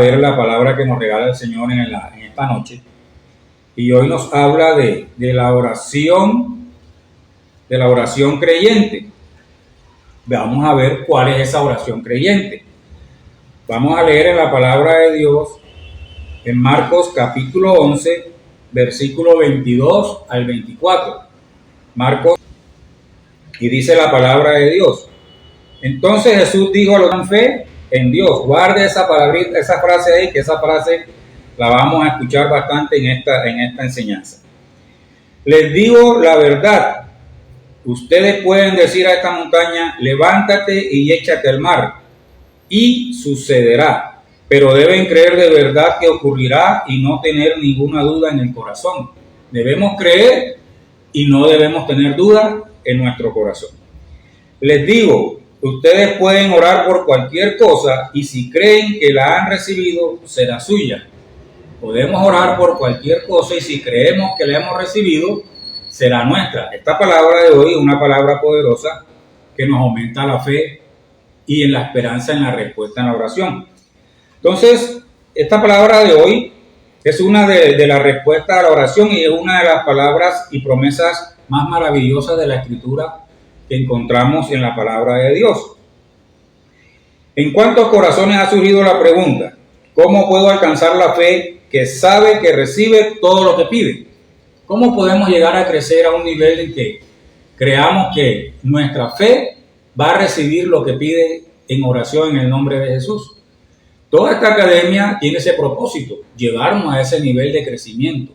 ver la palabra que nos regala el Señor en esta noche. Y hoy nos habla de la oración creyente. Vamos a ver cuál es esa oración creyente. Vamos a leer en la palabra de Dios en Marcos capítulo 11, versículo 22 al 24. Marcos, y dice la palabra de Dios: entonces Jesús dijo a los que tienen fe en Dios. Guarde esa palabrita, esa frase ahí, que esa frase la vamos a escuchar bastante en esta enseñanza. Les digo la verdad, ustedes pueden decir a esta montaña: levántate y échate al mar, y sucederá. Pero deben creer de verdad que ocurrirá y no tener ninguna duda en el corazón. Debemos creer y no debemos tener duda en nuestro corazón. Les digo, ustedes pueden orar por cualquier cosa y si creen que la han recibido, será suya. Podemos orar por cualquier cosa y si creemos que la hemos recibido, será nuestra. Esta palabra de hoy es una palabra poderosa que nos aumenta la fe y en la esperanza en la respuesta en la oración. Entonces, esta palabra de hoy es una de las respuestas a la oración y es una de las palabras y promesas más maravillosas de la Escritura que encontramos en la palabra de Dios. ¿En cuántos corazones ha surgido la pregunta: ¿cómo puedo alcanzar la fe que sabe que recibe todo lo que pide? ¿Cómo podemos llegar a crecer a un nivel en que creamos que nuestra fe va a recibir lo que pide en oración en el nombre de Jesús? Toda esta academia tiene ese propósito: llevarnos a ese nivel de crecimiento,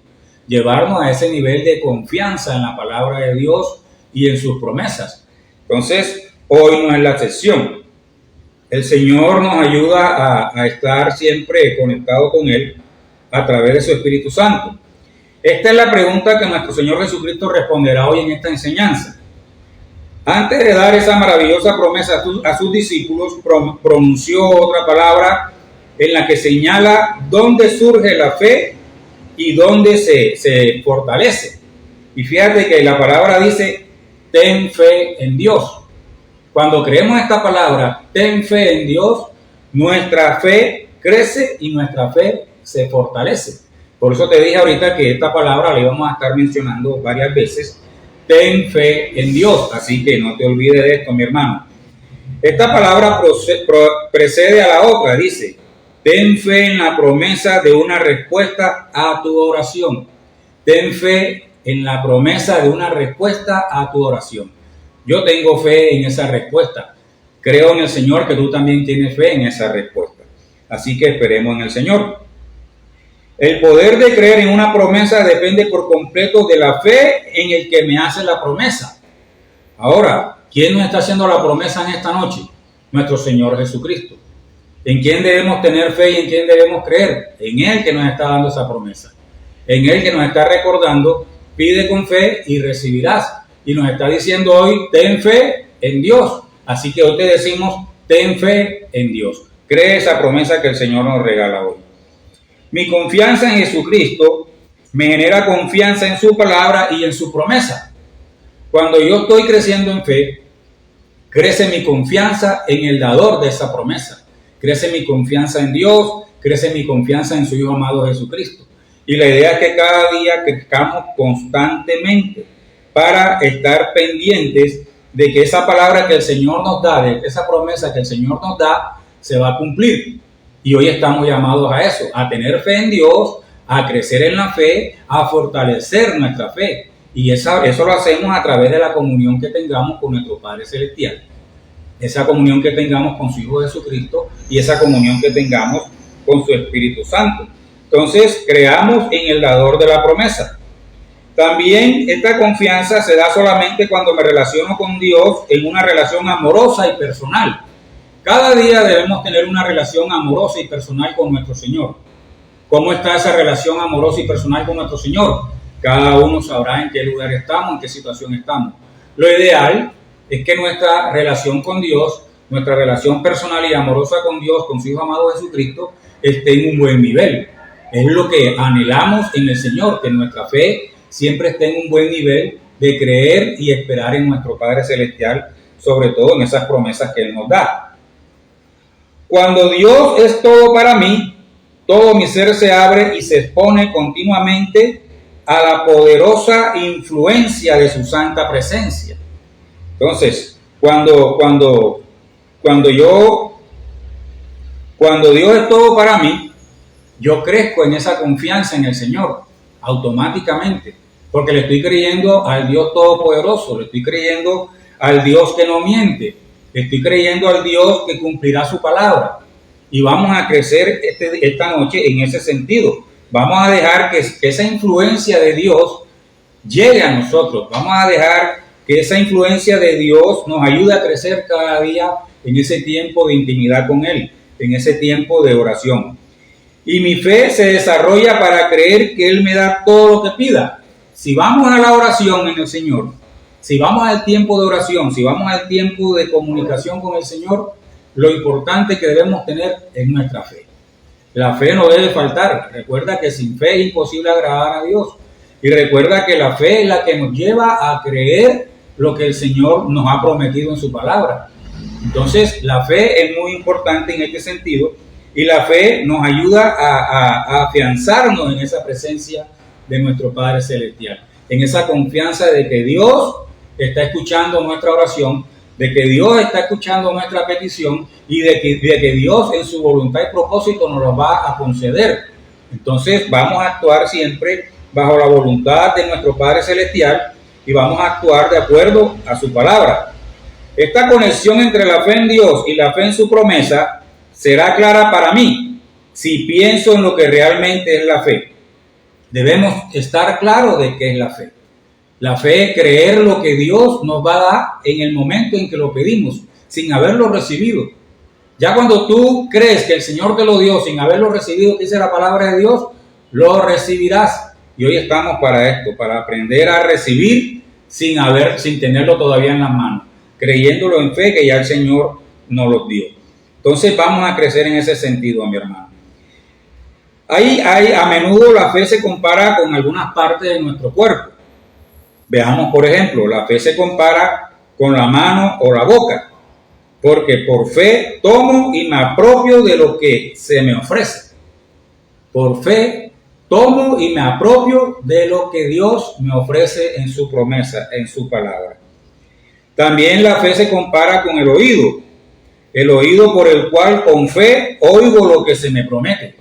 llevarnos a ese nivel de confianza en la palabra de Dios y en sus promesas. Entonces, hoy no es la excepción. El Señor nos ayuda a estar siempre conectados con Él a través de su Espíritu Santo. Esta es la pregunta que nuestro Señor Jesucristo responderá hoy en esta enseñanza. Antes de dar esa maravillosa promesa a sus discípulos, pronunció otra palabra en la que señala dónde surge la fe y dónde se fortalece. Y fíjate que la palabra dice: ten fe en Dios. Cuando creemos esta palabra, ten fe en Dios, nuestra fe crece y nuestra fe se fortalece. Por eso te dije ahorita que esta palabra la íbamos a estar mencionando varias veces. Ten fe en Dios, así que no te olvides de esto, mi hermano. Esta palabra precede a la otra, dice: ten fe en la promesa de una respuesta a tu oración. Ten fe en la promesa de una respuesta a tu oración. Yo tengo fe en esa respuesta. Creo en el Señor que tú también tienes fe en esa respuesta. Así que esperemos en el Señor. El poder de creer en una promesa depende por completo de la fe en el que me hace la promesa. Ahora, ¿quién nos está haciendo la promesa en esta noche? Nuestro Señor Jesucristo. ¿En quién debemos tener fe y en quién debemos creer? En Él que nos está dando esa promesa. En Él que nos está recordando: pide con fe y recibirás. Y nos está diciendo hoy: ten fe en Dios. Así que hoy te decimos: ten fe en Dios. Cree esa promesa que el Señor nos regala hoy. Mi confianza en Jesucristo me genera confianza en su palabra y en su promesa. Cuando yo estoy creciendo en fe, crece mi confianza en el dador de esa promesa. Crece mi confianza en Dios, crece mi confianza en su Hijo amado Jesucristo. Y la idea es que cada día crezcamos constantemente para estar pendientes de que esa palabra que el Señor nos da, de que esa promesa que el Señor nos da, se va a cumplir. Y hoy estamos llamados a eso, a tener fe en Dios, a crecer en la fe, a fortalecer nuestra fe. Y eso lo hacemos a través de la comunión que tengamos con nuestro Padre Celestial. Esa comunión que tengamos con su Hijo Jesucristo y esa comunión que tengamos con su Espíritu Santo. Entonces, creamos en el dador de la promesa. También esta confianza se da solamente cuando me relaciono con Dios en una relación amorosa y personal. Cada día debemos tener una relación amorosa y personal con nuestro Señor. ¿Cómo está esa relación amorosa y personal con nuestro Señor? Cada uno sabrá en qué lugar estamos, en qué situación estamos. Lo ideal es que nuestra relación con Dios, nuestra relación personal y amorosa con Dios, con su Hijo amado Jesucristo, esté en un buen nivel. Es lo que anhelamos en el Señor, que nuestra fe siempre esté en un buen nivel de creer y esperar en nuestro Padre Celestial, sobre todo en esas promesas que Él nos da. Cuando Dios es todo para mí, todo mi ser se abre y se expone continuamente a la poderosa influencia de su santa presencia. Entonces, cuando Dios es todo para mí, yo crezco en esa confianza en el Señor, automáticamente, porque le estoy creyendo al Dios Todopoderoso, le estoy creyendo al Dios que no miente, le estoy creyendo al Dios que cumplirá su palabra. Y vamos a crecer esta noche en ese sentido. Vamos a dejar que esa influencia de Dios llegue a nosotros. Vamos a dejar que esa influencia de Dios nos ayude a crecer cada día en ese tiempo de intimidad con Él, en ese tiempo de oración. Y mi fe se desarrolla para creer que Él me da todo lo que pida. Si vamos a la oración en el Señor, si vamos al tiempo de oración, si vamos al tiempo de comunicación con el Señor, lo importante que debemos tener es nuestra fe. La fe no debe faltar. Recuerda que sin fe es imposible agradar a Dios. Y recuerda que la fe es la que nos lleva a creer lo que el Señor nos ha prometido en su palabra. Entonces, la fe es muy importante en este sentido y la fe nos ayuda a afianzarnos en esa presencia de nuestro Padre Celestial, en esa confianza de que Dios está escuchando nuestra oración, de que Dios está escuchando nuestra petición y de que Dios en su voluntad y propósito nos lo va a conceder. Entonces vamos a actuar siempre bajo la voluntad de nuestro Padre Celestial y vamos a actuar de acuerdo a su palabra. Esta conexión entre la fe en Dios y la fe en su promesa será clara para mí si pienso en lo que realmente es la fe. Debemos estar claros de qué es la fe. La fe es creer lo que Dios nos va a dar en el momento en que lo pedimos, sin haberlo recibido. Ya cuando tú crees que el Señor te lo dio sin haberlo recibido, dice la palabra de Dios, lo recibirás. Y hoy estamos para esto, para aprender a recibir sin tenerlo todavía en las manos, creyéndolo en fe que ya el Señor nos lo dio. Entonces vamos a crecer en ese sentido, mi hermano. A menudo la fe se compara con algunas partes de nuestro cuerpo. Veamos, por ejemplo, la fe se compara con la mano o la boca, porque por fe tomo y me apropio de lo que se me ofrece. Por fe tomo y me apropio de lo que Dios me ofrece en su promesa, en su palabra. También la fe se compara con el oído por el cual con fe oigo lo que se me promete.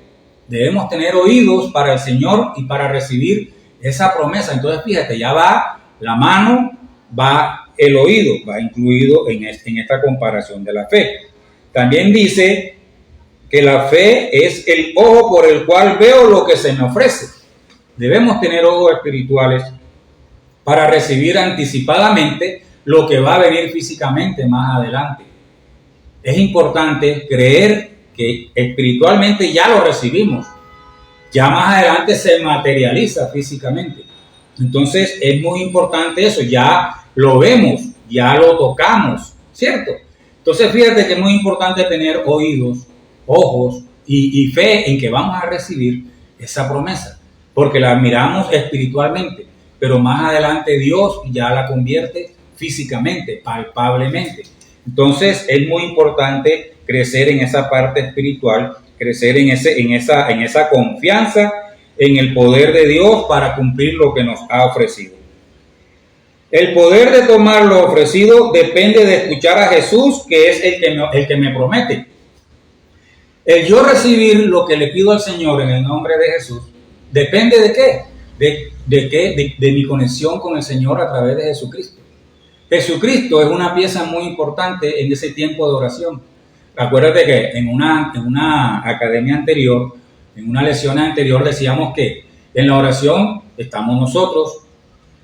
Debemos tener oídos para el Señor y para recibir esa promesa. Entonces fíjate, ya va la mano, va el oído, va incluido en esta comparación de la fe. También dice que la fe es el ojo por el cual veo lo que se me ofrece. Debemos tener ojos espirituales para recibir anticipadamente lo que va a venir físicamente más adelante. Es importante creer que espiritualmente ya lo recibimos, ya más adelante se materializa físicamente. Entonces es muy importante eso, ya lo vemos, ya lo tocamos, ¿cierto? Entonces fíjate que es muy importante tener oídos, ojos y fe en que vamos a recibir esa promesa, porque la miramos espiritualmente, pero más adelante Dios ya la convierte físicamente, palpablemente. Entonces es muy importante crecer en esa parte espiritual, crecer en esa confianza en el poder de Dios para cumplir lo que nos ha ofrecido. El poder de tomar lo ofrecido depende de escuchar a Jesús, que es el que me promete. El yo recibir lo que le pido al Señor en el nombre de Jesús, depende de qué? De mi conexión con el Señor a través de Jesucristo. Jesucristo es una pieza muy importante en ese tiempo de oración. Acuérdate que en una academia anterior, en una lección anterior decíamos que en la oración estamos nosotros,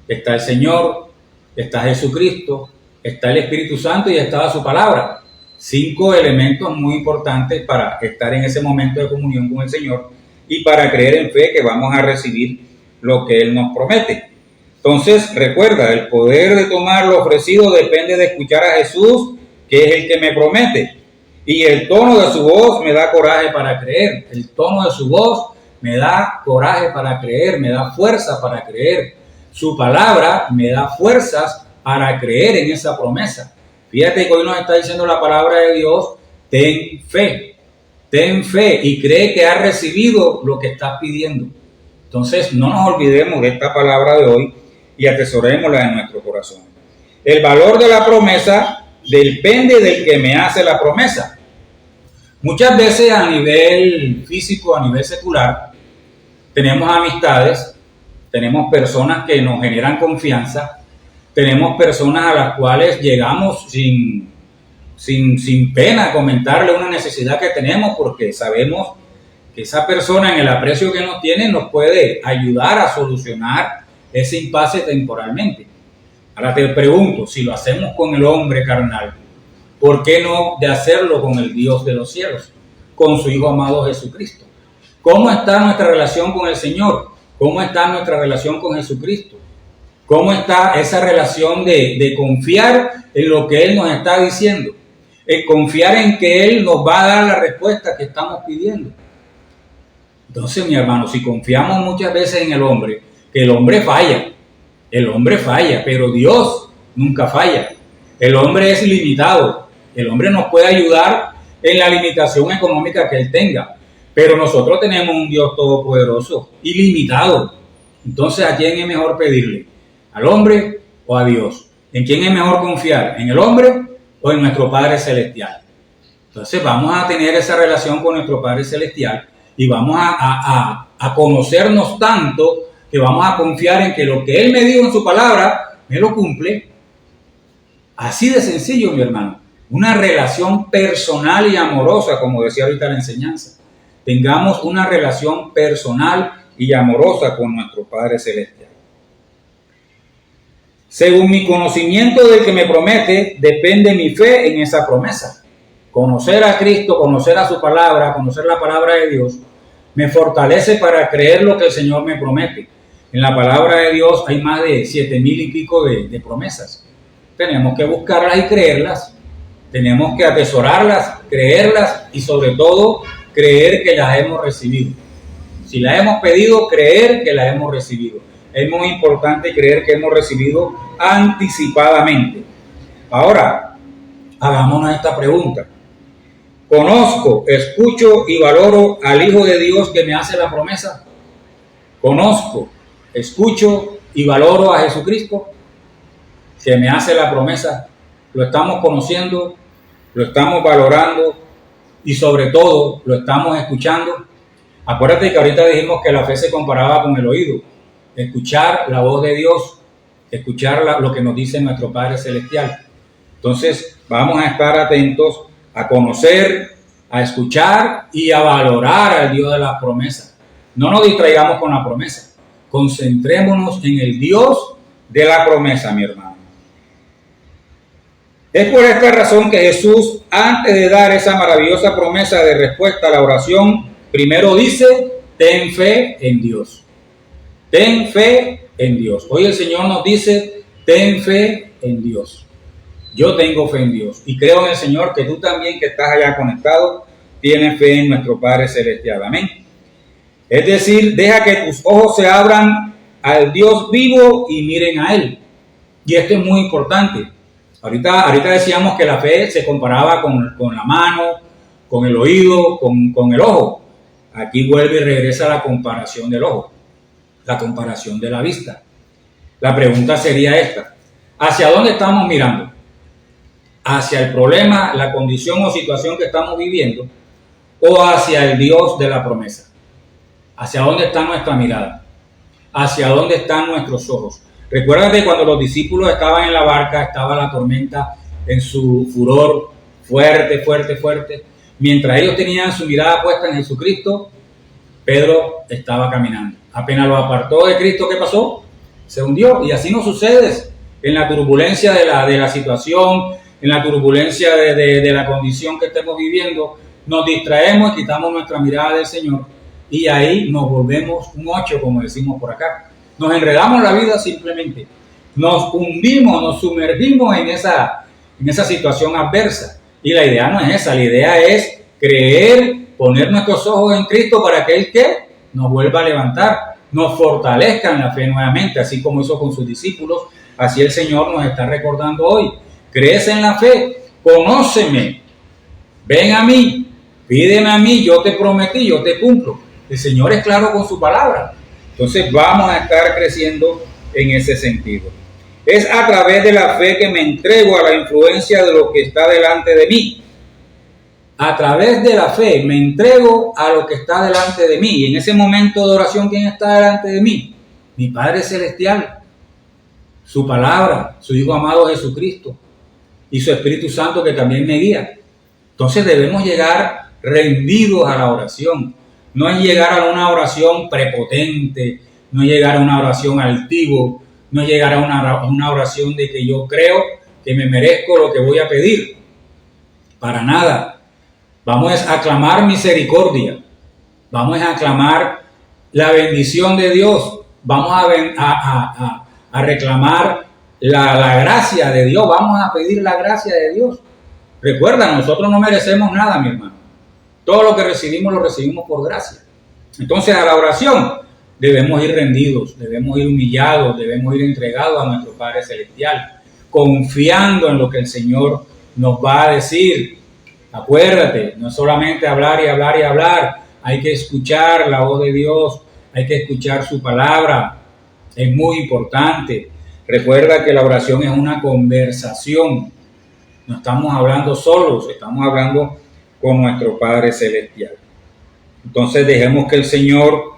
está el Señor, está Jesucristo, está el Espíritu Santo y está su palabra. 5 elementos muy importantes para estar en ese momento de comunión con el Señor y para creer en fe que vamos a recibir lo que Él nos promete. Entonces, recuerda, el poder de tomar lo ofrecido depende de escuchar a Jesús, que es el que me promete. Y el tono de su voz me da coraje para creer. El tono de su voz me da coraje para creer, me da fuerza para creer. Su palabra me da fuerzas para creer en esa promesa. Fíjate que hoy nos está diciendo la palabra de Dios, ten fe. ten fe y cree que has recibido lo que estás pidiendo. Entonces, no nos olvidemos de esta palabra de hoy y atesorémosla en nuestro corazón. El valor de la promesa depende del que me hace la promesa. Muchas veces a nivel físico, a nivel secular, tenemos amistades, tenemos personas que nos generan confianza, tenemos personas a las cuales llegamos sin pena comentarle una necesidad que tenemos porque sabemos que esa persona en el aprecio que nos tiene nos puede ayudar a solucionar ese impasse temporalmente. Ahora te pregunto, si lo hacemos con el hombre carnal, ¿por qué no de hacerlo con el Dios de los cielos, con su Hijo amado Jesucristo? ¿Cómo está nuestra relación con el Señor? ¿Cómo está nuestra relación con Jesucristo? ¿Cómo está esa relación de confiar en lo que Él nos está diciendo? Confiar en que Él nos va a dar la respuesta que estamos pidiendo. Entonces, mi hermano, si confiamos muchas veces en el hombre, que el hombre falla, pero Dios nunca falla. El hombre es limitado, el hombre nos puede ayudar en la limitación económica que él tenga, pero nosotros tenemos un Dios todopoderoso, ilimitado. Entonces, ¿a quién es mejor pedirle? ¿Al hombre o a Dios? ¿En quién es mejor confiar? ¿En el hombre o en nuestro Padre Celestial? Entonces, vamos a tener esa relación con nuestro Padre Celestial y vamos a conocernos tanto que vamos a confiar en que lo que Él me dijo en su palabra, me lo cumple. Así de sencillo, mi hermano. Una relación personal y amorosa, como decía ahorita la enseñanza. Tengamos una relación personal y amorosa con nuestro Padre Celestial. Según mi conocimiento del que me promete, depende mi fe en esa promesa. Conocer a Cristo, conocer a su palabra, conocer la palabra de Dios, me fortalece para creer lo que el Señor me promete. En la palabra de Dios hay más de 7,000 y pico de promesas. Tenemos que buscarlas y creerlas. Tenemos que atesorarlas, creerlas y sobre todo creer que las hemos recibido. Si las hemos pedido, creer que las hemos recibido. Es muy importante creer que hemos recibido anticipadamente. Ahora, hagámonos esta pregunta. ¿Conozco, escucho y valoro al Hijo de Dios que me hace la promesa? ¿Conozco, escucho y valoro a Jesucristo que me hace la promesa? ¿Lo estamos conociendo? ¿Lo estamos valorando? Y sobre todo, ¿lo estamos escuchando? Acuérdate que ahorita dijimos que la fe se comparaba con el oído. Escuchar la voz de Dios, escuchar lo que nos dice nuestro Padre Celestial. Entonces, vamos a estar atentos a conocer, a escuchar y a valorar al Dios de las promesas. No nos distraigamos con la promesa. Concentrémonos en el Dios de la promesa, mi hermano. Es por esta razón que Jesús, antes de dar esa maravillosa promesa de respuesta a la oración, primero dice, ten fe en Dios. Ten fe en Dios. Hoy el Señor nos dice, ten fe en Dios. Yo tengo fe en Dios y creo en el Señor que tú también que estás allá conectado, tienes fe en nuestro Padre Celestial. Amén. Es decir, deja que tus ojos se abran al Dios vivo y miren a Él. Y esto es muy importante. Ahorita decíamos que la fe se comparaba con la mano, con el oído, con el ojo. Aquí vuelve y regresa la comparación del ojo, la comparación de la vista. La pregunta sería esta: ¿hacia dónde estamos mirando? ¿Hacia el problema, la condición o situación que estamos viviendo? ¿O hacia el Dios de la promesa? ¿Hacia dónde está nuestra mirada? ¿Hacia dónde están nuestros ojos? Recuerda que cuando los discípulos estaban en la barca, estaba la tormenta en su furor fuerte. Mientras ellos tenían su mirada puesta en Jesucristo, Pedro estaba caminando. Apenas lo apartó de Cristo, ¿qué pasó? Se hundió. Y así nos sucede en la turbulencia de la situación, en la turbulencia de la condición que estemos viviendo. Nos distraemos y quitamos nuestra mirada del Señor y ahí nos volvemos un 8, como decimos por acá. Nos enredamos la vida simplemente. Nos hundimos, nos sumergimos en esa situación adversa. Y la idea no es esa, la idea es creer, poner nuestros ojos en Cristo para que Él ¿qué? Nos vuelva a levantar, nos fortalezca en la fe nuevamente, así como hizo con sus discípulos. Así el Señor nos está recordando hoy. Crece en la fe, conóceme, ven a mí, Pídeme a mí, yo te prometí, yo te cumplo. El Señor es claro con su palabra. Entonces vamos a estar creciendo en ese sentido. Es a través de la fe que me entrego a la influencia de lo que está delante de mí. A través de la fe me entrego a lo que está delante de mí. Y en ese momento de oración, ¿quién está delante de mí? Mi Padre Celestial, su palabra, su Hijo amado Jesucristo y su Espíritu Santo que también me guía. Entonces debemos llegar rendidos a la oración. No es llegar a una oración prepotente, no es llegar a una oración altivo, no es llegar a una oración de que yo creo que me merezco lo que voy a pedir. Para nada. Vamos a clamar misericordia. Vamos a clamar la bendición de Dios. Vamos a reclamar la gracia de Dios. Vamos a pedir la gracia de Dios. Recuerda, nosotros no merecemos nada, mi hermano. Todo lo que recibimos lo recibimos por gracia. Entonces a la oración debemos ir rendidos, debemos ir humillados, debemos ir entregados a nuestro Padre Celestial, confiando en lo que el Señor nos va a decir. Acuérdate, no es solamente hablar y hablar y hablar, hay que escuchar la voz de Dios, hay que escuchar su palabra, es muy importante. Recuerda que la oración es una conversación, no estamos hablando solos, estamos hablando con nuestro Padre Celestial. Entonces dejemos que el Señor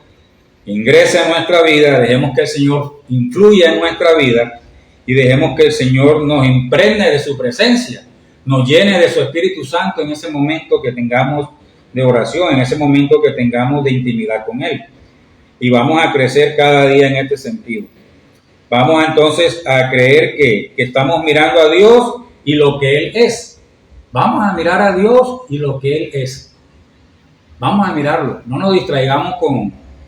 ingrese a nuestra vida, dejemos que el Señor influya en nuestra vida y dejemos que el Señor nos impregne de su presencia, nos llene de su Espíritu Santo en ese momento que tengamos de oración, en ese momento que tengamos de intimidad con Él. Y vamos a crecer cada día en este sentido. Vamos entonces a creer que estamos mirando a Dios y lo que Él es. Vamos a mirar a Dios y lo que Él es. Vamos a mirarlo. No nos distraigamos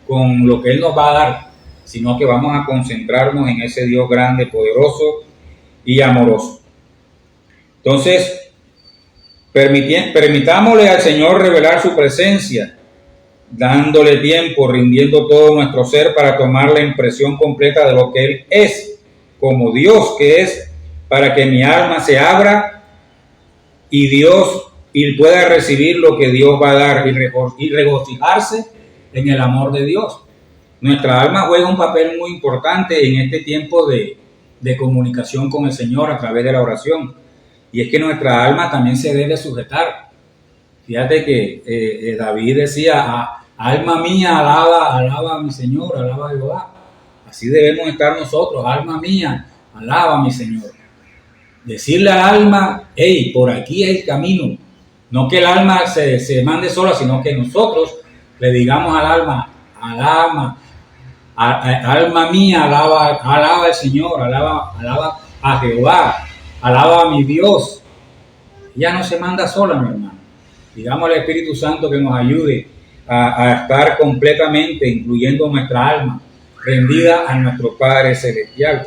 con lo que Él nos va a dar, sino que vamos a concentrarnos en ese Dios grande, poderoso y amoroso. Entonces, permitámosle al Señor revelar su presencia, dándole tiempo, rindiendo todo nuestro ser para tomar la impresión completa de lo que Él es, como Dios que es, para que mi alma se abra y pueda recibir lo que Dios va a dar y regocijarse en el amor de Dios. Nuestra alma juega un papel muy importante en este tiempo de comunicación con el Señor a través de la oración. Y es que nuestra alma también se debe sujetar. Fíjate que David decía, alma mía, alaba a mi Señor, alaba a Jehová. Así debemos estar nosotros, alma mía, alaba a mi Señor. Decirle al alma, hey, por aquí es el camino. No que el alma se mande sola, sino que nosotros le digamos al alma, alma mía, alaba al Señor, alaba a Jehová, alaba a mi Dios. Ella no se manda sola, mi hermano. Digamos al Espíritu Santo que nos ayude a estar completamente, incluyendo nuestra alma, rendida a nuestro Padre Celestial.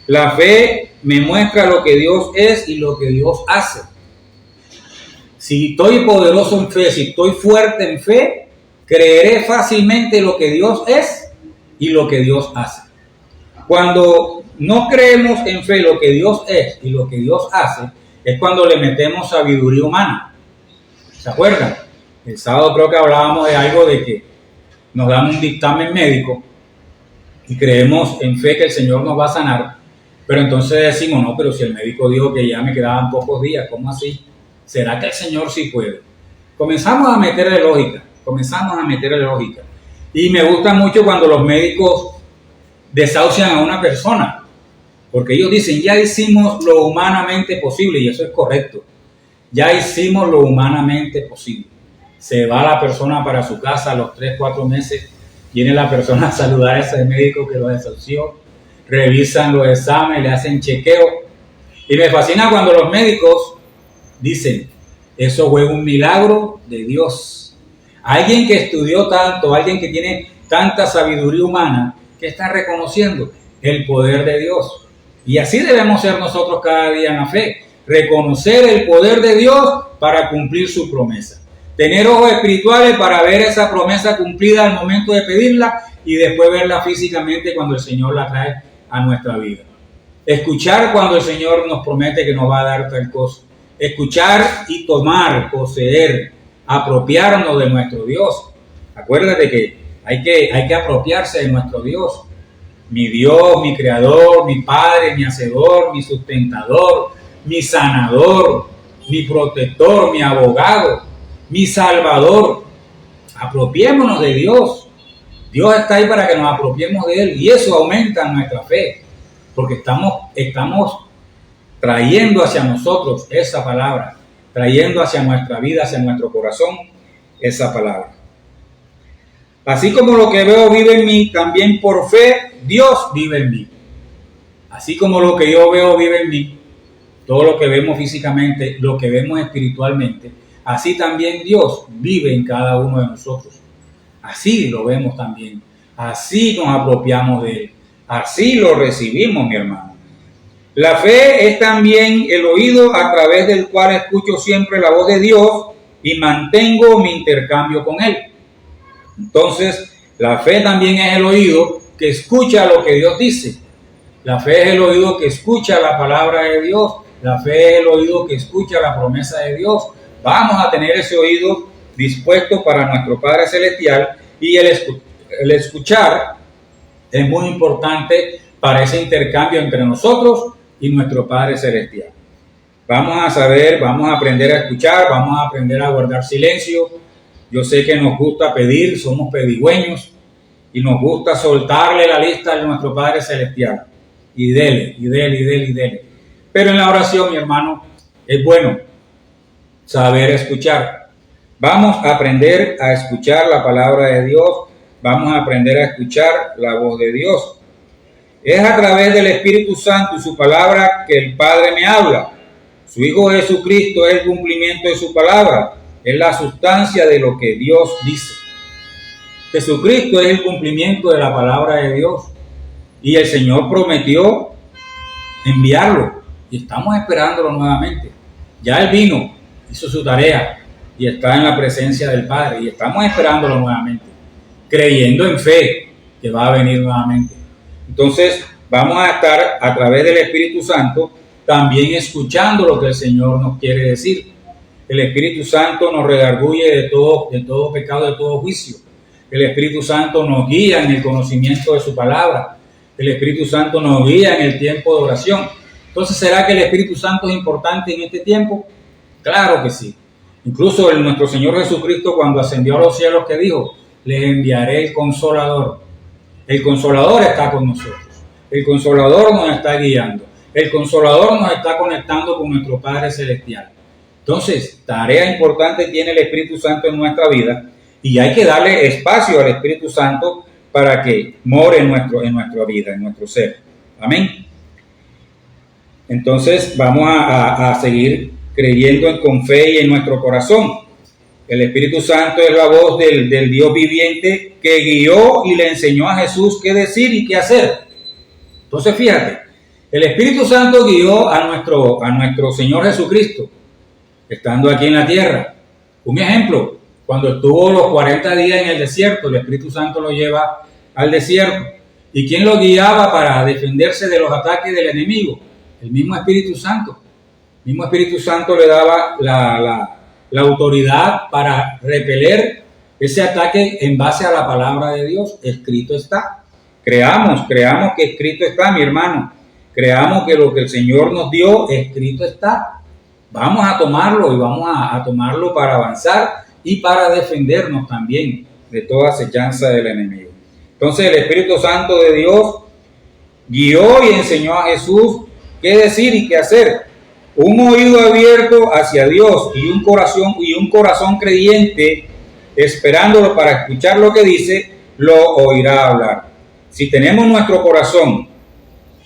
La fe me muestra lo que Dios es y lo que Dios hace. Si estoy poderoso en fe, si estoy fuerte en fe, creeré fácilmente lo que Dios es y lo que Dios hace. Cuando no creemos en fe lo que Dios es y lo que Dios hace, es cuando le metemos sabiduría humana. ¿Se acuerdan? El sábado creo que hablábamos de algo de que nos dan un dictamen médico y creemos en fe que el Señor nos va a sanar, pero entonces decimos, no, pero si el médico dijo que ya me quedaban pocos días, ¿cómo así? ¿Será que el Señor sí puede? Comenzamos a meterle lógica. Y me gusta mucho cuando los médicos desahucian a una persona, porque ellos dicen, ya hicimos lo humanamente posible, y eso es correcto. Ya hicimos lo humanamente posible. Se va la persona para su casa a los 3-4 meses, viene la persona a saludar a ese médico que lo desahució, revisan los exámenes, le hacen chequeo. Y me fascina cuando los médicos dicen, eso fue un milagro de Dios. Alguien que estudió tanto, alguien que tiene tanta sabiduría humana, que está reconociendo el poder de Dios. Y así debemos ser nosotros cada día en la fe. Reconocer el poder de Dios para cumplir su promesa. Tener ojos espirituales para ver esa promesa cumplida al momento de pedirla y después verla físicamente cuando el Señor la trae a nuestra vida. Escuchar cuando el Señor nos promete que nos va a dar tal cosa. Escuchar y tomar, poseer apropiarnos de nuestro Dios. Acuérdate que hay que apropiarse de nuestro Dios. Mi Dios, mi creador, mi Padre, mi hacedor, mi sustentador, mi sanador, mi protector, mi abogado, mi salvador. Apropiémonos de Dios. Dios está ahí para que nos apropiemos de Él y eso aumenta nuestra fe, porque estamos trayendo hacia nosotros esa palabra, trayendo hacia nuestra vida, hacia nuestro corazón esa palabra. Así como lo que veo vive en mí, también por fe Dios vive en mí. Así como lo que yo veo vive en mí, todo lo que vemos físicamente, lo que vemos espiritualmente, así también Dios vive en cada uno de nosotros. Así lo vemos también, así nos apropiamos de Él, así lo recibimos, mi hermano. La fe es también el oído a través del cual escucho siempre la voz de Dios y mantengo mi intercambio con Él. Entonces, la fe también es el oído que escucha lo que Dios dice. La fe es el oído que escucha la palabra de Dios. La fe es el oído que escucha la promesa de Dios. Vamos a tener ese oído dispuesto para nuestro Padre Celestial y el escuchar es muy importante para ese intercambio entre nosotros y nuestro Padre Celestial. Vamos a saber, vamos a aprender a escuchar, vamos a aprender a guardar silencio. Yo sé que nos gusta pedir, somos pedigüeños y nos gusta soltarle la lista a nuestro Padre Celestial. Y dele. Pero en la oración, mi hermano, es bueno saber escuchar. Vamos a aprender a escuchar la palabra de Dios, vamos a aprender a escuchar la voz de Dios. Es a través del Espíritu Santo y su palabra que el Padre me habla. Su Hijo Jesucristo es el cumplimiento de su palabra, es la sustancia de lo que Dios dice. Jesucristo es el cumplimiento de la palabra de Dios y el Señor prometió enviarlo y estamos esperándolo nuevamente. Ya Él vino, hizo su tarea y está en la presencia del Padre y estamos esperándolo nuevamente, creyendo en fe que va a venir nuevamente. Entonces vamos a estar a través del Espíritu Santo también escuchando lo que el Señor nos quiere decir. El Espíritu Santo nos redarguye de todo pecado, de todo juicio. El Espíritu Santo nos guía en el conocimiento de su palabra. El Espíritu Santo nos guía en el tiempo de oración. Entonces, ¿será que el Espíritu Santo es importante en este tiempo? Claro que sí. Incluso nuestro Señor Jesucristo, cuando ascendió a los cielos, que dijo: les enviaré el Consolador. El Consolador está con nosotros. El Consolador nos está guiando. El Consolador nos está conectando con nuestro Padre Celestial. Entonces, tarea importante tiene el Espíritu Santo en nuestra vida y hay que darle espacio al Espíritu Santo para que more en nuestra vida, en nuestro ser. Amén. Entonces, vamos a seguir creyendo con fe y en nuestro corazón. El Espíritu Santo es la voz del Dios viviente que guió y le enseñó a Jesús qué decir y qué hacer. Entonces, fíjate, el Espíritu Santo guió a nuestro Señor Jesucristo, estando aquí en la tierra. Un ejemplo, cuando estuvo los 40 días en el desierto, el Espíritu Santo lo lleva al desierto. ¿Y quién lo guiaba para defenderse de los ataques del enemigo? El mismo Espíritu Santo. El mismo Espíritu Santo le daba la autoridad para repeler ese ataque en base a la palabra de Dios. Escrito está. Creamos que escrito está, mi hermano. Creamos que lo que el Señor nos dio, escrito está. Vamos a tomarlo y vamos a tomarlo para avanzar y para defendernos también de toda acechanza del enemigo. Entonces el Espíritu Santo de Dios guió y enseñó a Jesús qué decir y qué hacer. Un oído abierto hacia Dios y un corazón creyente esperándolo para escuchar lo que dice, lo oirá hablar. Si tenemos nuestro corazón,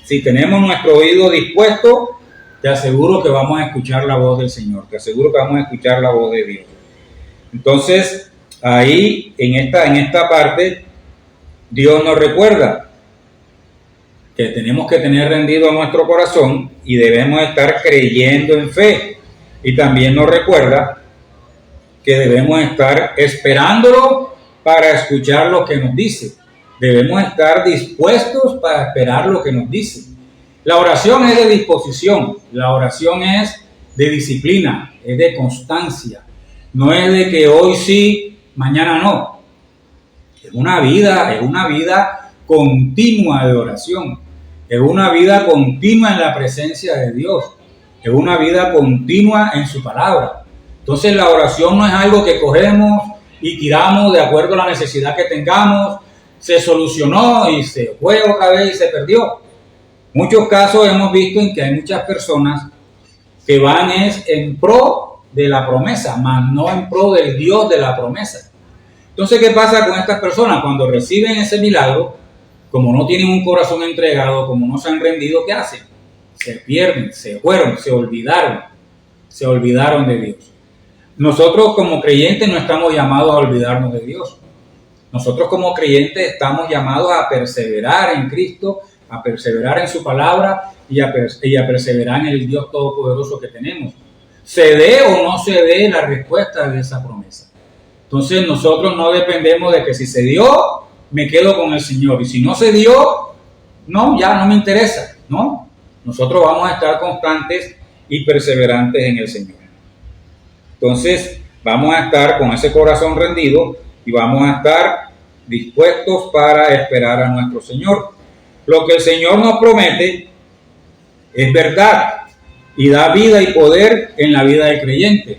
si tenemos nuestro oído dispuesto, te aseguro que vamos a escuchar la voz del Señor, te aseguro que vamos a escuchar la voz de Dios. Entonces, ahí, en esta parte, Dios nos recuerda que tenemos que tener rendido nuestro corazón y debemos estar creyendo en fe. Y también nos recuerda que debemos estar esperándolo para escuchar lo que nos dice. Debemos estar dispuestos para esperar lo que nos dice. La oración es de disposición, la oración es de disciplina, es de constancia. No es de que hoy sí, mañana no. Es una vida continua de oración. Es una vida continua en la presencia de Dios. Es una vida continua en su palabra. Entonces la oración no es algo que cogemos y tiramos de acuerdo a la necesidad que tengamos. Se solucionó y se fue otra vez y se perdió. Muchos casos hemos visto en que hay muchas personas que van en pro de la promesa, mas no en pro del Dios de la promesa. Entonces, ¿qué pasa con estas personas? Cuando reciben ese milagro, como no tienen un corazón entregado, como no se han rendido, ¿qué hacen? Se pierden, se fueron, se olvidaron de Dios. Nosotros como creyentes no estamos llamados a olvidarnos de Dios. Nosotros como creyentes estamos llamados a perseverar en Cristo, a perseverar en su palabra y a perseverar en el Dios todopoderoso que tenemos. Se dé o no se dé la respuesta de esa promesa. Entonces nosotros no dependemos de que si se dio, me quedo con el Señor. Y si no se dio, no, ya no me interesa, ¿no? Nosotros vamos a estar constantes y perseverantes en el Señor. Entonces vamos a estar con ese corazón rendido y vamos a estar dispuestos para esperar a nuestro Señor. Lo que el Señor nos promete es verdad y da vida y poder en la vida del creyente.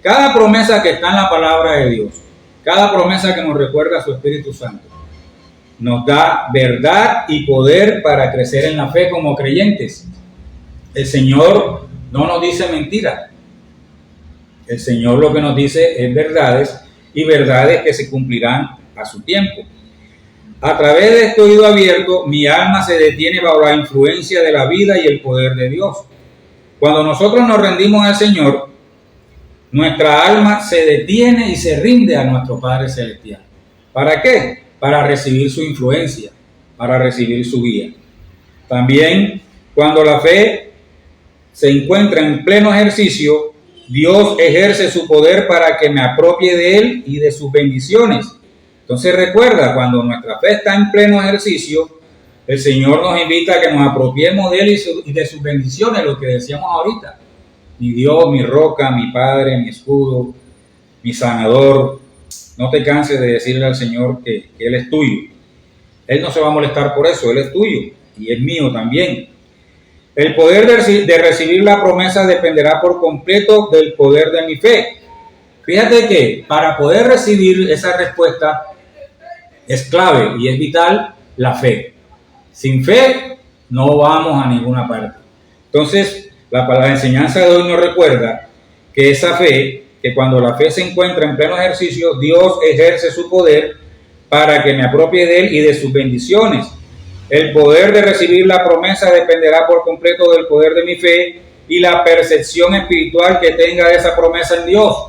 Cada promesa que está en la palabra de Dios, cada promesa que nos recuerda a su Espíritu Santo, nos da verdad y poder para crecer en la fe como creyentes. El Señor no nos dice mentiras. El Señor lo que nos dice es verdades y verdades que se cumplirán a su tiempo. A través de este oído abierto, mi alma se detiene bajo la influencia de la vida y el poder de Dios. Cuando nosotros nos rendimos al Señor, nuestra alma se detiene y se rinde a nuestro Padre Celestial. ¿Para qué? Para recibir su influencia, para recibir su guía. También, cuando la fe se encuentra en pleno ejercicio, Dios ejerce su poder para que me apropie de Él y de sus bendiciones. Entonces recuerda, cuando nuestra fe está en pleno ejercicio, el Señor nos invita a que nos apropiemos de Él y de sus bendiciones, lo que decíamos ahorita. Mi Dios, mi roca, mi Padre, mi escudo, mi sanador. No te canses de decirle al Señor que Él es tuyo. Él no se va a molestar por eso, Él es tuyo y es mío también. El poder de recibir la promesa dependerá por completo del poder de mi fe. Fíjate que para poder recibir esa respuesta es clave y es vital la fe. Sin fe no vamos a ninguna parte. Entonces, la enseñanza de hoy nos recuerda que esa fe, que cuando la fe se encuentra en pleno ejercicio, Dios ejerce su poder para que me apropie de Él y de sus bendiciones. El poder de recibir la promesa dependerá por completo del poder de mi fe y la percepción espiritual que tenga de esa promesa en Dios.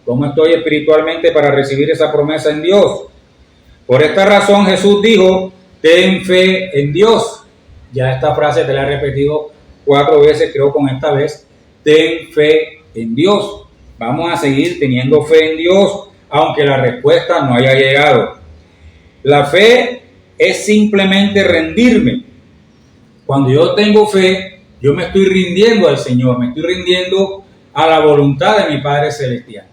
¿Cómo estoy espiritualmente para recibir esa promesa en Dios? Por esta razón Jesús dijo, ten fe en Dios. Ya esta frase te la he repetido 4 veces, creo con esta vez. Ten fe en Dios. Vamos a seguir teniendo fe en Dios, aunque la respuesta no haya llegado. La fe es simplemente rendirme. Cuando yo tengo fe, yo me estoy rindiendo al Señor, me estoy rindiendo a la voluntad de mi Padre Celestial.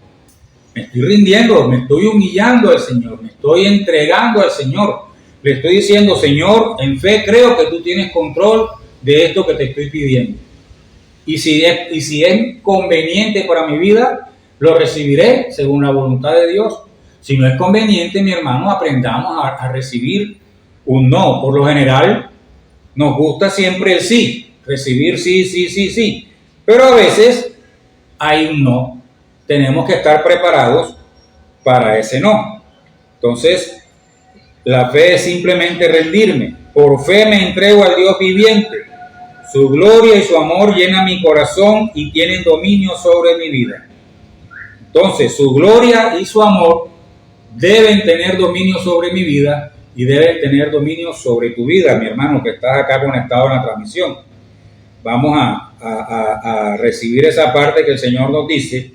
Me estoy rindiendo, me estoy humillando al Señor, me estoy entregando al Señor. Le estoy diciendo, Señor, en fe creo que tú tienes control de esto que te estoy pidiendo. Y si es conveniente para mi vida, lo recibiré según la voluntad de Dios. Si no es conveniente, mi hermano, aprendamos a recibir un no. Por lo general, nos gusta siempre el sí, recibir sí. Pero a veces hay un no. Tenemos que estar preparados para ese no. Entonces, la fe es simplemente rendirme. Por fe me entrego al Dios viviente. Su gloria y su amor llenan mi corazón y tienen dominio sobre mi vida. Entonces, su gloria y su amor deben tener dominio sobre mi vida y deben tener dominio sobre tu vida, mi hermano, que estás acá conectado en la transmisión. Vamos a recibir esa parte que el Señor nos dice,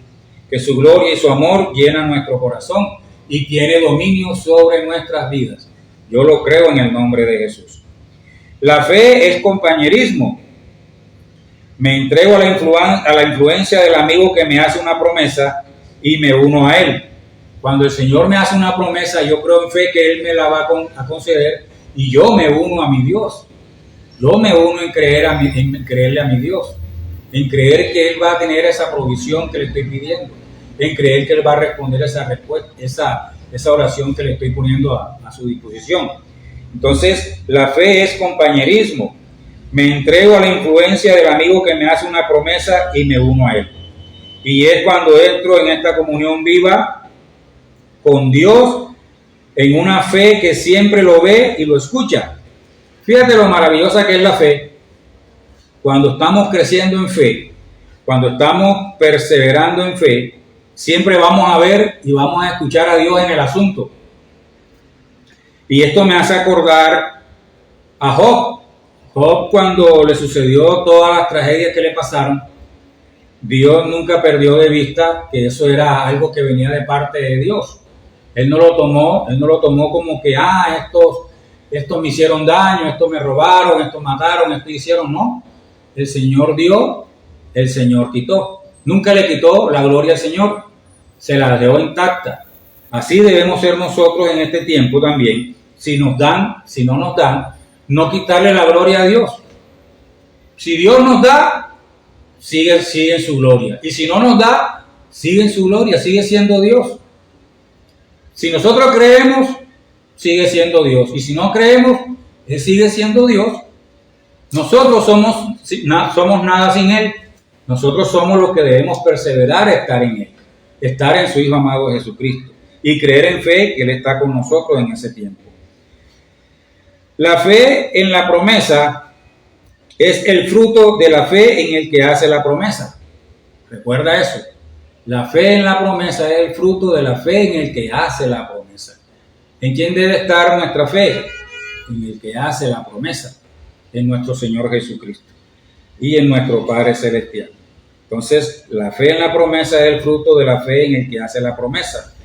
que su gloria y su amor llenan nuestro corazón y tiene dominio sobre nuestras vidas. Yo lo creo en el nombre de Jesús. La fe es compañerismo. Me entrego a la influencia del amigo que me hace una promesa y me uno a Él. Cuando el Señor me hace una promesa, yo creo en fe que Él me la va a conceder y yo me uno a mi Dios. Yo me uno en creerle a mi Dios, en creer que Él va a tener esa provisión que le estoy pidiendo, en creer que Él va a responder esa oración que le estoy poniendo a su disposición. Entonces, la fe es compañerismo. Me entrego a la influencia del amigo que me hace una promesa y me uno a él. Y es cuando entro en esta comunión viva con Dios, en una fe que siempre lo ve y lo escucha. Fíjate lo maravillosa que es la fe. Cuando estamos creciendo en fe, cuando estamos perseverando en fe, siempre vamos a ver y vamos a escuchar a Dios en el asunto. Y esto me hace acordar a Job. Job, cuando le sucedió todas las tragedias que le pasaron, Dios nunca perdió de vista que eso era algo que venía de parte de Dios. Él no lo tomó como que, estos me hicieron daño, estos me robaron, estos mataron, estos hicieron. No, el Señor dio, el Señor quitó. Nunca le quitó la gloria al Señor, se la dejó intacta. Así debemos ser nosotros en este tiempo también. Si nos dan, si no nos dan, no quitarle la gloria a Dios. Si Dios nos da, sigue en su gloria. Y si no nos da, sigue en su gloria, sigue siendo Dios. Si nosotros creemos, sigue siendo Dios. Y si no creemos, Él sigue siendo Dios. Nosotros somos nada sin Él. Nosotros somos los que debemos perseverar, estar en Él, estar en su Hijo amado Jesucristo y creer en fe que Él está con nosotros en ese tiempo. La fe en la promesa es el fruto de la fe en el que hace la promesa. Recuerda eso. La fe en la promesa es el fruto de la fe en el que hace la promesa. ¿En quién debe estar nuestra fe? En el que hace la promesa, en nuestro Señor Jesucristo y en nuestro Padre Celestial. Entonces, la fe en la promesa es el fruto de la fe en el que hace la promesa.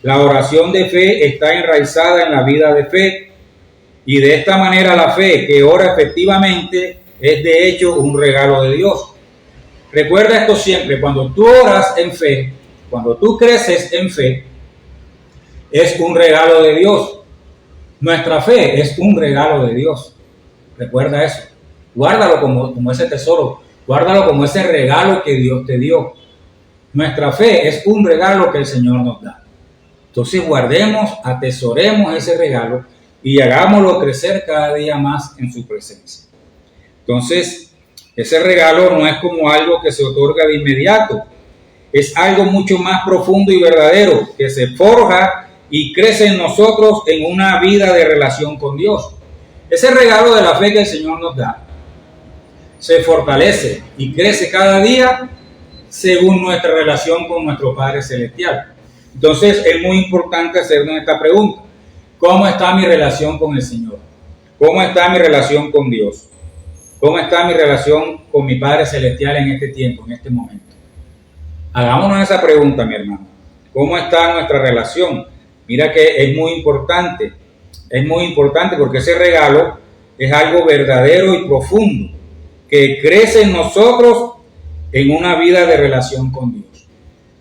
La oración de fe está enraizada en la vida de fe. Y de esta manera la fe que ora efectivamente es de hecho un regalo de Dios. Recuerda esto siempre, cuando tú oras en fe, cuando tú creces en fe, es un regalo de Dios. Nuestra fe es un regalo de Dios. Recuerda eso. Guárdalo como ese tesoro, guárdalo como ese regalo que Dios te dio. Nuestra fe es un regalo que el Señor nos da. Entonces guardemos, atesoremos ese regalo y hagámoslo crecer cada día más en su presencia. Entonces, ese regalo no es como algo que se otorga de inmediato, es algo mucho más profundo y verdadero, que se forja y crece en nosotros en una vida de relación con Dios. Ese regalo de la fe que el Señor nos da se fortalece y crece cada día según nuestra relación con nuestro Padre Celestial. Entonces, es muy importante hacernos esta pregunta. ¿Cómo está mi relación con el Señor? ¿Cómo está mi relación con Dios? ¿Cómo está mi relación con mi Padre Celestial en este tiempo, en este momento? Hagámonos esa pregunta, mi hermano. ¿Cómo está nuestra relación? Mira que es muy importante porque ese regalo es algo verdadero y profundo que crece en nosotros en una vida de relación con Dios.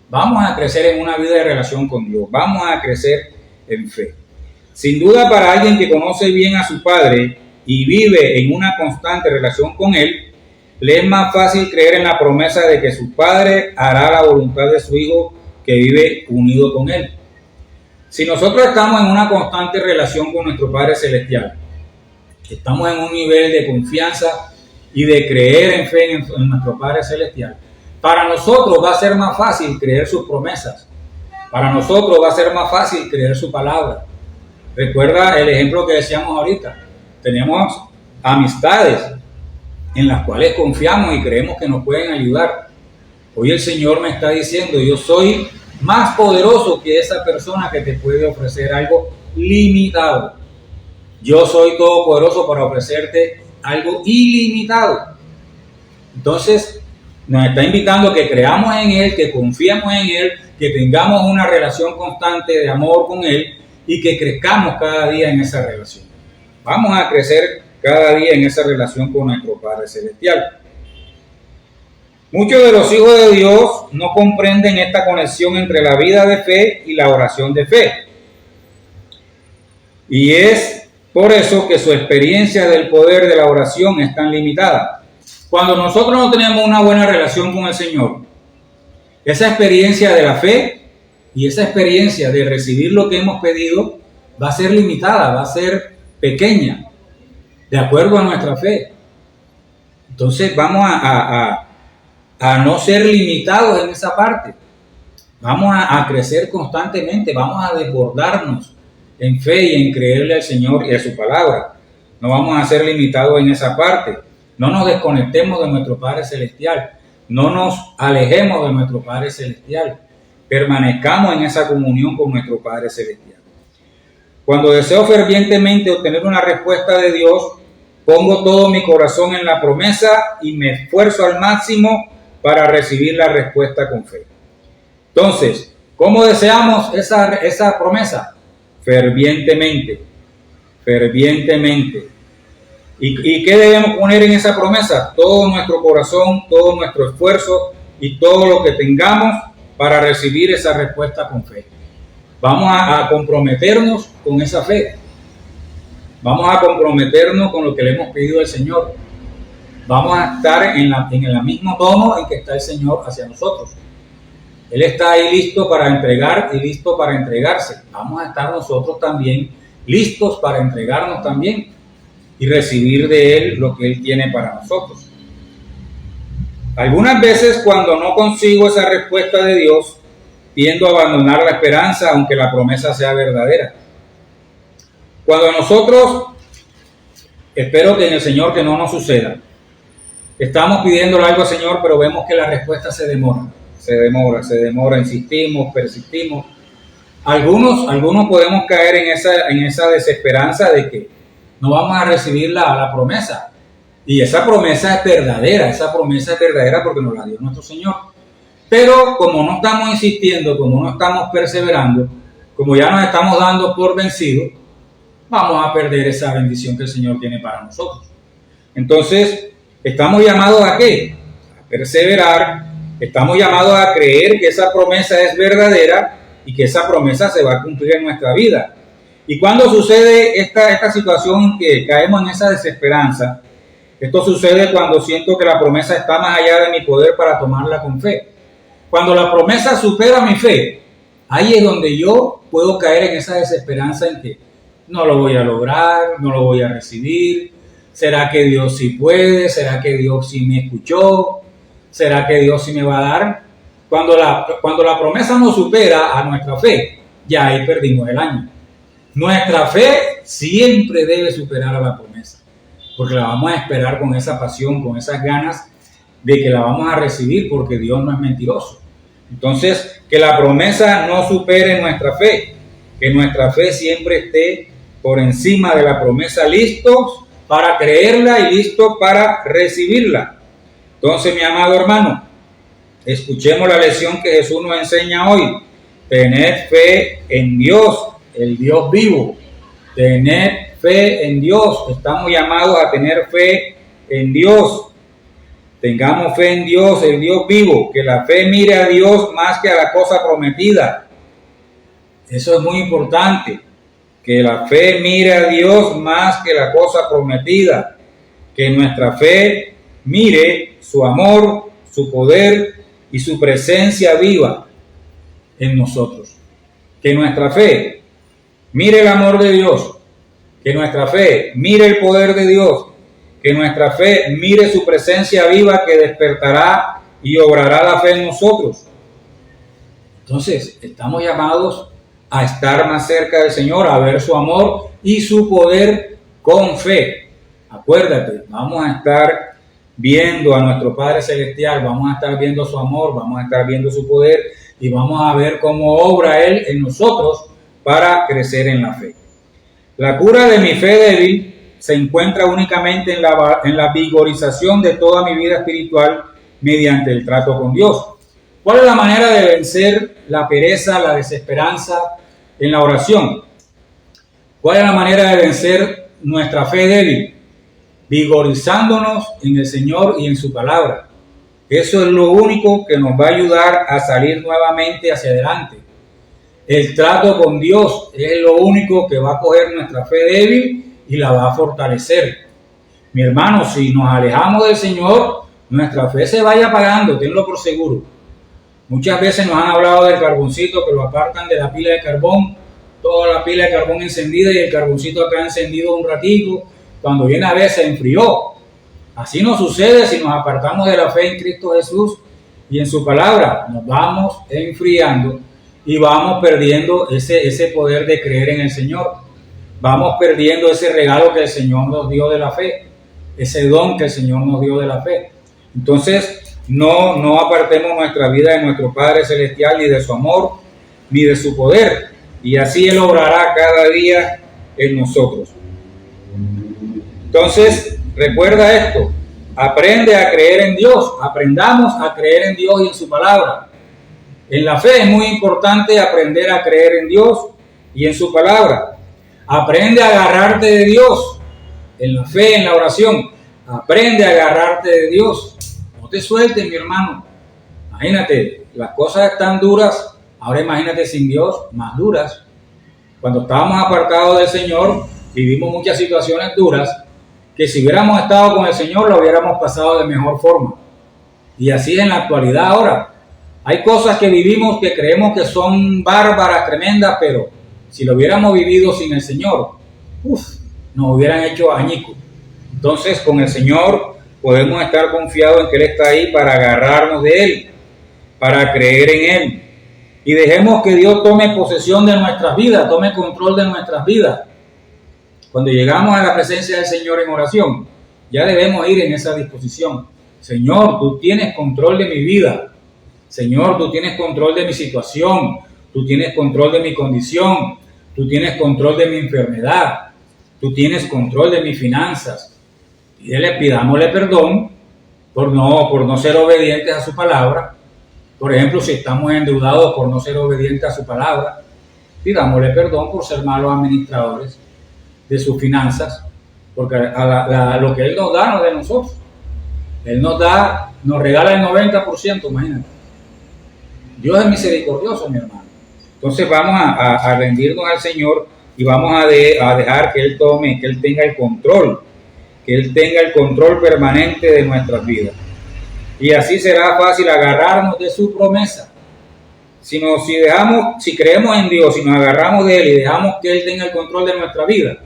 Vamos a crecer en una vida de relación con Dios. Vamos a crecer en fe. Sin duda, para alguien que conoce bien a su Padre y vive en una constante relación con Él, le es más fácil creer en la promesa de que su Padre hará la voluntad de su Hijo que vive unido con Él. Si nosotros estamos en una constante relación con nuestro Padre Celestial, estamos en un nivel de confianza y de creer en fe en nuestro Padre Celestial, para nosotros va a ser más fácil creer sus promesas. Para nosotros va a ser más fácil creer su palabra. Recuerda el ejemplo que decíamos ahorita. Tenemos amistades en las cuales confiamos y creemos que nos pueden ayudar. Hoy el Señor me está diciendo, yo soy más poderoso que esa persona que te puede ofrecer algo limitado. Yo soy todopoderoso para ofrecerte algo ilimitado. Entonces, nos está invitando a que creamos en Él, que confiemos en Él, que tengamos una relación constante de amor con Él y que crezcamos cada día en esa relación. Vamos a crecer cada día en esa relación con nuestro Padre Celestial. Muchos de los hijos de Dios no comprenden esta conexión entre la vida de fe y la oración de fe. Y es por eso que su experiencia del poder de la oración es tan limitada. Cuando nosotros no tenemos una buena relación con el Señor, esa experiencia de la fe y esa experiencia de recibir lo que hemos pedido va a ser limitada, va a ser pequeña, de acuerdo a nuestra fe. Entonces vamos a no ser limitados en esa parte. Vamos a crecer constantemente, vamos a desbordarnos en fe y en creerle al Señor y a su palabra. No vamos a ser limitados en esa parte. No nos desconectemos de nuestro Padre Celestial. No nos alejemos de nuestro Padre Celestial. Permanezcamos en esa comunión con nuestro Padre Celestial. Cuando deseo fervientemente obtener una respuesta de Dios, pongo todo mi corazón en la promesa y me esfuerzo al máximo para recibir la respuesta con fe. Entonces, ¿cómo deseamos esa promesa? Fervientemente. ¿Y qué debemos poner en esa promesa? Todo nuestro corazón, todo nuestro esfuerzo y todo lo que tengamos para recibir esa respuesta con fe. Vamos a comprometernos con esa fe. Vamos a comprometernos con lo que le hemos pedido al Señor. Vamos a estar en el mismo tono en que está el Señor hacia nosotros. Él está ahí listo para entregar y listo para entregarse. Vamos a estar nosotros también listos para entregarnos también y recibir de Él lo que Él tiene para nosotros. Algunas veces cuando no consigo esa respuesta de Dios, tiendo a abandonar la esperanza aunque la promesa sea verdadera. Cuando nosotros, espero que en el Señor que no nos suceda, estamos pidiéndole algo al Señor, pero vemos que la respuesta se demora, insistimos, persistimos. Algunos podemos caer en esa desesperanza de que no vamos a recibir la promesa. Y esa promesa es verdadera porque nos la dio nuestro Señor. Pero como no estamos insistiendo, como no estamos perseverando, como ya nos estamos dando por vencidos, vamos a perder esa bendición que el Señor tiene para nosotros. Entonces, estamos llamados ¿a qué? A perseverar, estamos llamados a creer que esa promesa es verdadera y que esa promesa se va a cumplir en nuestra vida. Y cuando sucede esta situación que caemos en esa desesperanza, esto sucede cuando siento que la promesa está más allá de mi poder para tomarla con fe. Cuando la promesa supera mi fe, ahí es donde yo puedo caer en esa desesperanza en que no lo voy a lograr, no lo voy a recibir. ¿Será que Dios sí puede? ¿Será que Dios sí me escuchó? ¿Será que Dios sí me va a dar? Cuando la promesa no supera a nuestra fe, ya ahí perdimos el año. Nuestra fe siempre debe superar a la promesa, porque la vamos a esperar con esa pasión, con esas ganas de que la vamos a recibir, porque Dios no es mentiroso. Entonces, que la promesa no supere nuestra fe, que nuestra fe siempre esté por encima de la promesa, listos para creerla y listos para recibirla. Entonces, mi amado hermano, escuchemos la lección que Jesús nos enseña hoy. Tened fe en Dios, el Dios vivo. Tened fe en Dios. Estamos llamados a tener fe en Dios. Tengamos fe en Dios, el Dios vivo. Que la fe mire a Dios más que a la cosa prometida. Eso es muy importante. Que la fe mire a Dios más que la cosa prometida. Que nuestra fe mire su amor, su poder y su presencia viva en nosotros. Que nuestra fe mire el amor de Dios. Que nuestra fe mire el poder de Dios. Que nuestra fe mire su presencia viva que despertará y obrará la fe en nosotros. Entonces, estamos llamados a estar más cerca del Señor, a ver su amor y su poder con fe. Acuérdate, vamos a estar viendo a nuestro Padre Celestial, vamos a estar viendo su amor, vamos a estar viendo su poder y vamos a ver cómo obra Él en nosotros para crecer en la fe. La cura de mi fe débil se encuentra únicamente en la vigorización de toda mi vida espiritual mediante el trato con Dios. ¿Cuál es la manera de vencer la pereza, la desesperanza en la oración? ¿Cuál es la manera de vencer nuestra fe débil? Vigorizándonos en el Señor y en su palabra. Eso es lo único que nos va a ayudar a salir nuevamente hacia adelante. El trato con Dios es lo único que va a coger nuestra fe débil y la va a fortalecer. Mi hermano, si nos alejamos del Señor, nuestra fe se vaya apagando, tenlo por seguro. Muchas veces nos han hablado del carboncito que lo apartan de la pila de carbón, toda la pila de carbón encendida y el carboncito acá encendido un ratito, cuando viene a ver se enfrió. Así nos sucede si nos apartamos de la fe en Cristo Jesús y en su palabra, nos vamos enfriando y vamos perdiendo ese poder de creer en el Señor. Vamos perdiendo ese regalo que el Señor nos dio de la fe, ese don que el Señor nos dio de la fe. Entonces, no apartemos nuestra vida de nuestro Padre Celestial, ni de su amor, ni de su poder. Y así Él obrará cada día en nosotros. Entonces, recuerda esto. Aprende a creer en Dios. Aprendamos a creer en Dios y en su palabra. En la fe es muy importante aprender a creer en Dios y en su palabra. Aprende a agarrarte de Dios. En la fe, en la oración. Aprende a agarrarte de Dios. No te sueltes, mi hermano. Imagínate, las cosas están duras. Ahora imagínate sin Dios, más duras. Cuando estábamos apartados del Señor, vivimos muchas situaciones duras que si hubiéramos estado con el Señor, lo hubiéramos pasado de mejor forma. Y así es en la actualidad ahora. Hay cosas que vivimos que creemos que son bárbaras, tremendas, pero si lo hubiéramos vivido sin el Señor, nos hubieran hecho añicos. Entonces, con el Señor podemos estar confiados en que Él está ahí para agarrarnos de Él, para creer en Él. Y dejemos que Dios tome posesión de nuestras vidas, tome control de nuestras vidas. Cuando llegamos a la presencia del Señor en oración, ya debemos ir en esa disposición. Señor, tú tienes control de mi vida. Señor, tú tienes control de mi situación. Tú tienes control de mi condición. Tú tienes control de mi enfermedad. Tú tienes control de mis finanzas. Pidámosle perdón por no ser obedientes a su palabra. Por ejemplo, si estamos endeudados por no ser obedientes a su palabra, pidámosle perdón por ser malos administradores de sus finanzas, porque lo que Él nos da no es de nosotros. Él nos regala el 90%, imagínate. Dios es misericordioso, mi hermano. Entonces vamos a rendirnos al Señor y vamos a dejar que Él tome, que Él tenga el control, que Él tenga el control permanente de nuestras vidas. Y así será fácil agarrarnos de su promesa. Si creemos en Dios, si nos agarramos de Él y dejamos que Él tenga el control de nuestra vida,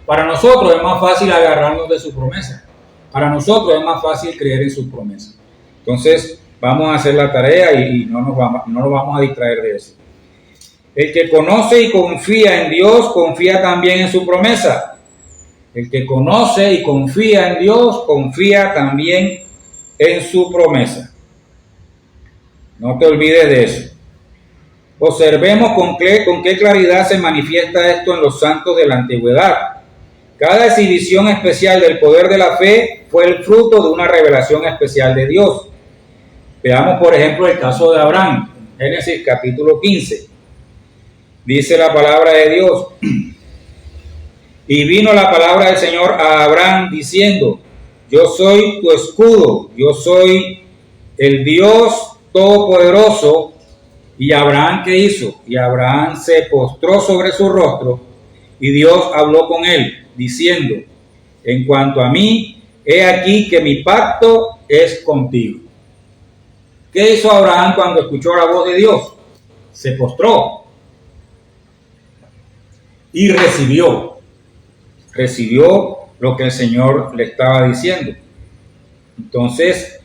para nosotros es más fácil agarrarnos de su promesa. Para nosotros es más fácil creer en su promesa. Entonces, vamos a hacer la tarea y no nos vamos a distraer de eso. El que conoce y confía en Dios, confía también en su promesa. El que conoce y confía en Dios, confía también en su promesa. No te olvides de eso. Observemos con qué claridad se manifiesta esto en los santos de la antigüedad. Cada exhibición especial del poder de la fe fue el fruto de una revelación especial de Dios. Veamos, por ejemplo, el caso de Abraham, Génesis capítulo 15. Dice la palabra de Dios: y vino la palabra del Señor a Abraham diciendo: yo soy tu escudo, yo soy el Dios todopoderoso. Y Abraham, ¿qué hizo? Y Abraham se postró sobre su rostro y Dios habló con él diciendo: en cuanto a mí, he aquí que mi pacto es contigo. ¿Qué hizo Abraham cuando escuchó la voz de Dios? Se postró y recibió lo que el Señor le estaba diciendo. Entonces,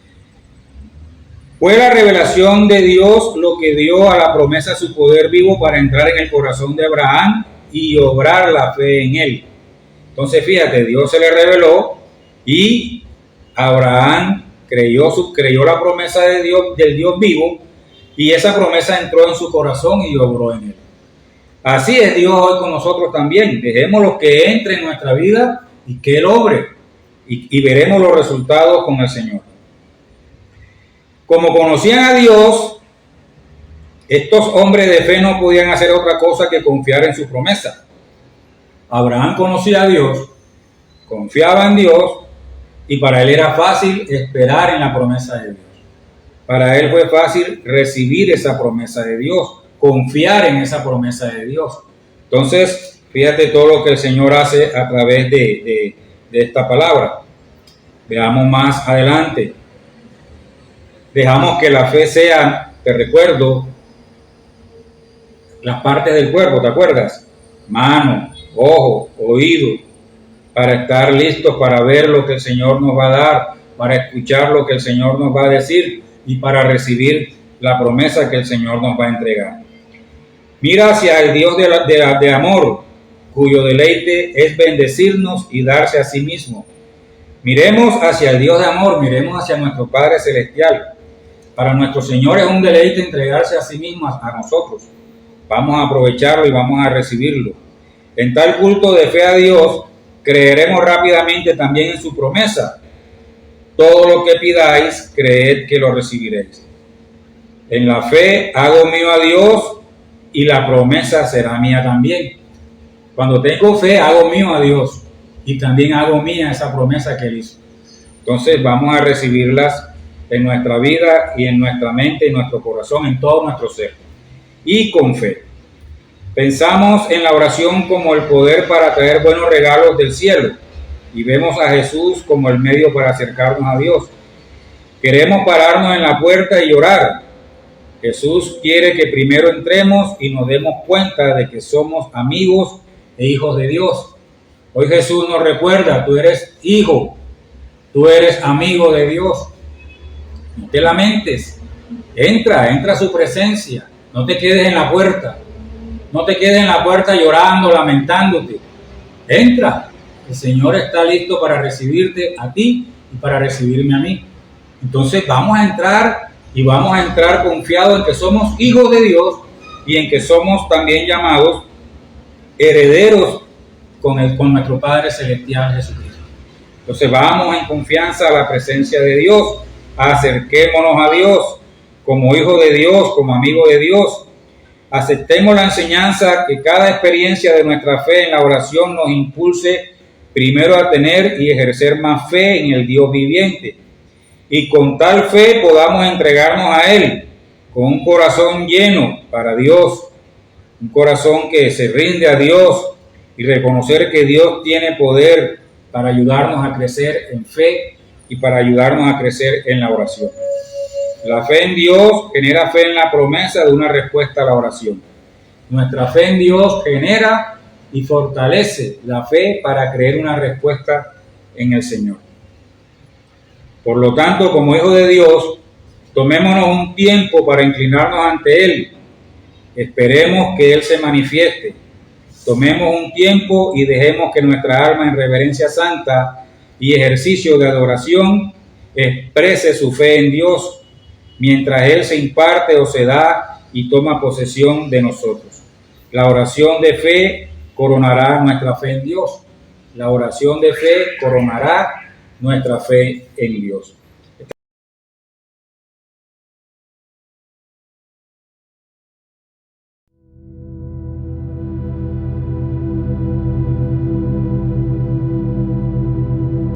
fue la revelación de Dios lo que dio a la promesa su poder vivo para entrar en el corazón de Abraham y obrar la fe en él. Entonces, fíjate, Dios se le reveló y Abraham creyó la promesa de Dios, del Dios vivo, y esa promesa entró en su corazón y obró en él. Así es Dios hoy con nosotros también. Dejémoslo que entre en nuestra vida y que Él obre, y veremos los resultados con el Señor. Como conocían a Dios, estos hombres de fe no podían hacer otra cosa que confiar en su promesa. Abraham conocía a Dios, confiaba en Dios, y para él era fácil esperar en la promesa de Dios. Para él fue fácil recibir esa promesa de Dios, confiar en esa promesa de Dios. Entonces, fíjate todo lo que el Señor hace a través de esta palabra. Veamos más adelante. Dejamos que la fe sea, te recuerdo, las partes del cuerpo, ¿te acuerdas? Mano, ojo, oído, para estar listos para ver lo que el Señor nos va a dar, para escuchar lo que el Señor nos va a decir y para recibir la promesa que el Señor nos va a entregar. Mira hacia el Dios de amor, cuyo deleite es bendecirnos y darse a sí mismo. Miremos hacia el Dios de amor, miremos hacia nuestro Padre Celestial. Para nuestro Señor es un deleite entregarse a sí mismo a nosotros. Vamos a aprovecharlo y vamos a recibirlo. En tal culto de fe a Dios, creeremos rápidamente también en su promesa. Todo lo que pidáis, creed que lo recibiréis. En la fe hago mío a Dios y la promesa será mía también. Cuando tengo fe, hago mío a Dios y también hago mía esa promesa que Él hizo. Entonces vamos a recibirlas en nuestra vida y en nuestra mente, en nuestro corazón, en todo nuestro ser. Y con fe. Pensamos en la oración como el poder para traer buenos regalos del cielo y vemos a Jesús como el medio para acercarnos a Dios. Queremos pararnos en la puerta y orar. Jesús quiere que primero entremos y nos demos cuenta de que somos amigos e hijos de Dios. Hoy Jesús nos recuerda, tú eres hijo, tú eres amigo de Dios. No te lamentes, entra a su presencia, no te quedes en la puerta, no te quedes en la puerta llorando, lamentándote. Entra, el Señor está listo para recibirte a ti y para recibirme a mí. Entonces vamos a entrar y vamos a entrar confiados en que somos hijos de Dios y en que somos también llamados herederos con nuestro Padre Celestial Jesucristo. Entonces vamos en confianza a la presencia de Dios, acerquémonos a Dios como hijos de Dios, como amigos de Dios. Aceptemos la enseñanza que cada experiencia de nuestra fe en la oración nos impulse primero a tener y ejercer más fe en el Dios viviente. Y con tal fe podamos entregarnos a Él con un corazón lleno para Dios, un corazón que se rinde a Dios y reconocer que Dios tiene poder para ayudarnos a crecer en fe y para ayudarnos a crecer en la oración. La fe en Dios genera fe en la promesa de una respuesta a la oración. Nuestra fe en Dios genera y fortalece la fe para creer una respuesta en el Señor. Por lo tanto, como hijos de Dios, tomémonos un tiempo para inclinarnos ante Él. Esperemos que Él se manifieste. Tomemos un tiempo y dejemos que nuestra alma en reverencia santa y ejercicio de adoración exprese su fe en Dios, mientras Él se imparte o se da y toma posesión de nosotros. La oración de fe coronará nuestra fe en Dios. La oración de fe coronará nuestra fe en Dios.